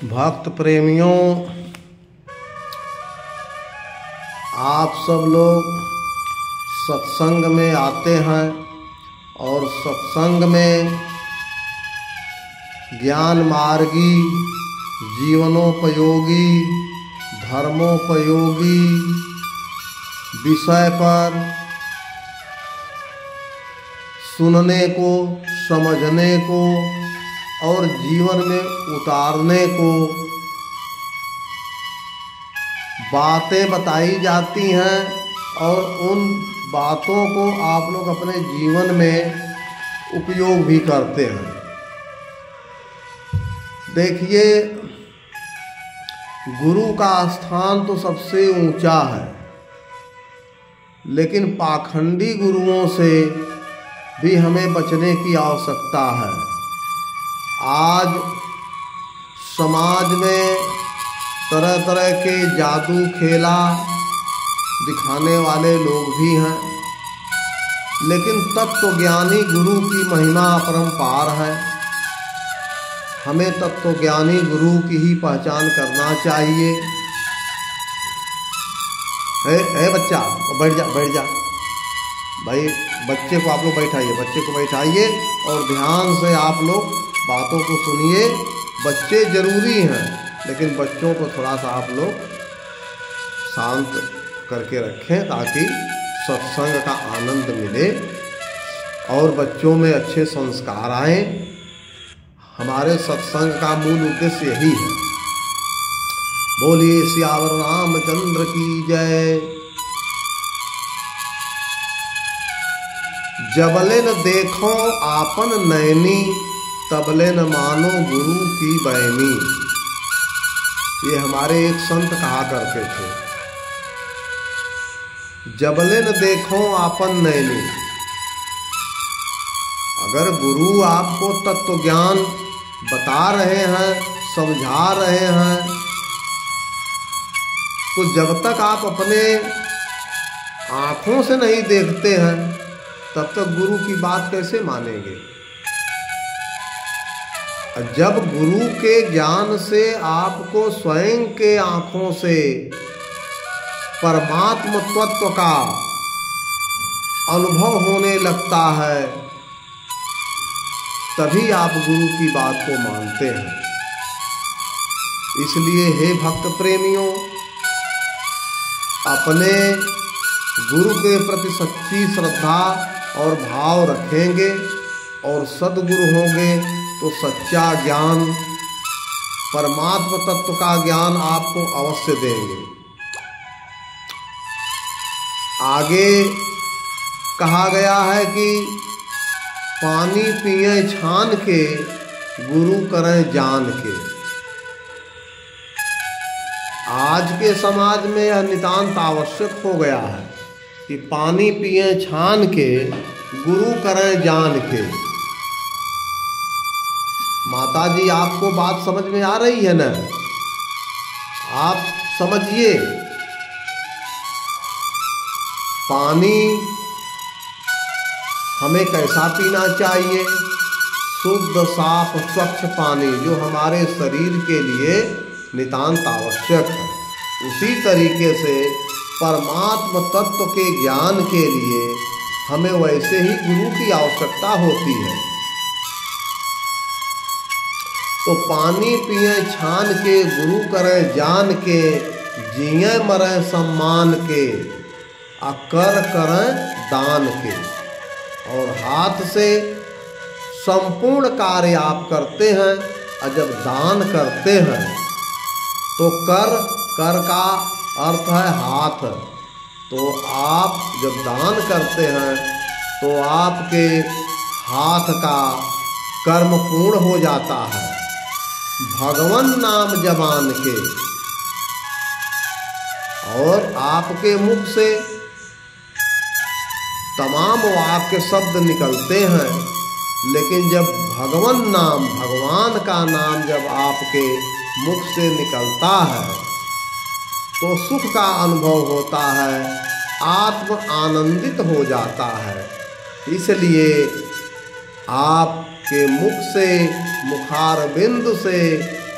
भक्त प्रेमियों, आप सब लोग सत्संग में आते हैं और सत्संग में ज्ञान मार्गी, जीवनोपयोगी, धर्मोपयोगी विषय पर सुनने को, समझने को और जीवन में उतारने को बातें बताई जाती हैं और उन बातों को आप लोग अपने जीवन में उपयोग भी करते हैं। देखिए, गुरु का स्थान तो सबसे ऊंचा है, लेकिन पाखंडी गुरुओं से भी हमें बचने की आवश्यकता है। आज समाज में तरह तरह के जादू खेला दिखाने वाले लोग भी हैं, लेकिन तत्वज्ञानी गुरु की महिमा अपरंपार है। हमें तत्वज्ञानी गुरु की ही पहचान करना चाहिए। बच्चा बैठ जा भाई, बच्चे को आप लोग बैठाइए और ध्यान से आप लोग बातों को सुनिए। बच्चे जरूरी हैं, लेकिन बच्चों को थोड़ा सा आप लोग शांत करके रखें ताकि सत्संग का आनंद मिले और बच्चों में अच्छे संस्कार आएं। हमारे सत्संग का मूल उद्देश्य यही है। बोलिए सियावर रामचंद्र की जय। जबले न देखो आपन नैनी, तबले न मानो गुरु की बैनी। ये हमारे एक संत कहा करते थे। जबले न देखो आपन नैनी, अगर गुरु आपको तत्व ज्ञान बता रहे हैं, समझा रहे हैं, तो जब तक आप अपने आँखों से नहीं देखते हैं तब तक गुरु की बात कैसे मानेंगे। जब गुरु के ज्ञान से आपको स्वयं के आँखों से परमात्म तत्व का अनुभव होने लगता है, तभी आप गुरु की बात को मानते हैं। इसलिए हे भक्त प्रेमियों, अपने गुरु के प्रति सच्ची श्रद्धा और भाव रखेंगे और सद्गुरु होंगे तो सच्चा ज्ञान, परमात्म तत्व का ज्ञान आपको अवश्य देंगे। आगे कहा गया है कि पानी पिए छान के, गुरु करें जान के। आज के समाज में यह नितांत आवश्यक हो गया है कि पानी पिए छान के, गुरु करें जान के। माताजी, आपको बात समझ में आ रही है ना? आप समझिए, पानी हमें कैसा पीना चाहिए? शुद्ध, साफ, स्वच्छ पानी जो हमारे शरीर के लिए नितांत आवश्यक है। उसी तरीके से परमात्म तत्व के ज्ञान के लिए हमें वैसे ही गुरु की आवश्यकता होती है। तो पानी पिए छान के, गुरु करें जान के, जिए मरें सम्मान के, अकर करें दान के। और हाथ से संपूर्ण कार्य आप करते हैं और जब दान करते हैं तो कर का अर्थ है हाथ। तो आप जब दान करते हैं तो आपके हाथ का कर्म पूर्ण हो जाता है। भगवान नाम जबान के, और आपके मुख से तमाम वाक्य शब्द निकलते हैं, लेकिन जब भगवान नाम, भगवान का नाम जब आपके मुख से निकलता है तो सुख का अनुभव होता है, आत्म आनंदित हो जाता है। इसलिए आपके मुख से, मुखारबिंद से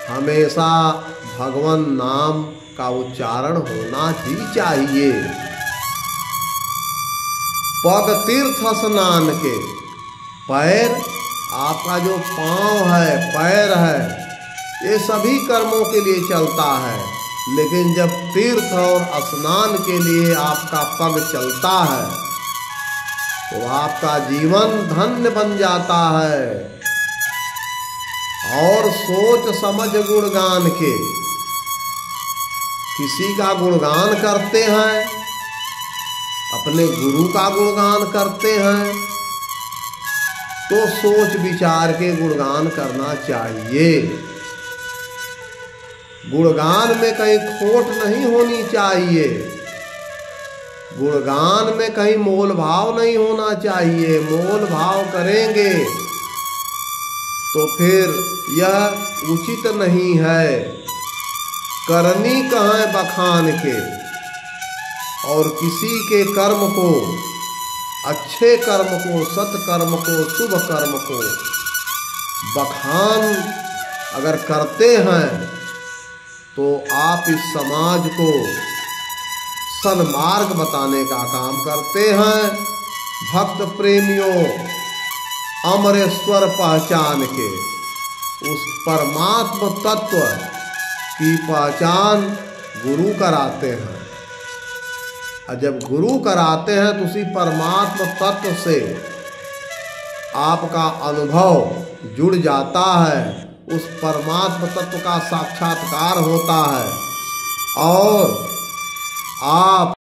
हमेशा भगवान नाम का उच्चारण होना ही चाहिए। पग तीर्थ स्नान के, पैर, आपका जो पाँव है, पैर है, ये सभी कर्मों के लिए चलता है, लेकिन जब तीर्थ और स्नान के लिए आपका पग चलता है तो आपका जीवन धन्य बन जाता है। और सोच समझ गुणगान के, किसी का गुणगान करते हैं, अपने गुरु का गुणगान करते हैं, तो सोच विचार के गुणगान करना चाहिए। गुणगान में कहीं खोट नहीं होनी चाहिए, गुणगान में कहीं मोल भाव नहीं होना चाहिए। मोल भाव करेंगे तो फिर यह उचित नहीं है। करनी कहाँ बखान के, और किसी के कर्म को, अच्छे कर्म को, सत्कर्म को, शुभ कर्म को बखान अगर करते हैं तो आप इस समाज को सन्मार्ग बताने का काम करते हैं। भक्त प्रेमियों, अमरेश्वर पहचान के, उस परमात्म तत्व की पहचान गुरु कराते हैं। और जब गुरु कराते हैं तो उसी परमात्म तत्व से आपका अनुभव जुड़ जाता है, उस परमात्म तत्व का साक्षात्कार होता है और आप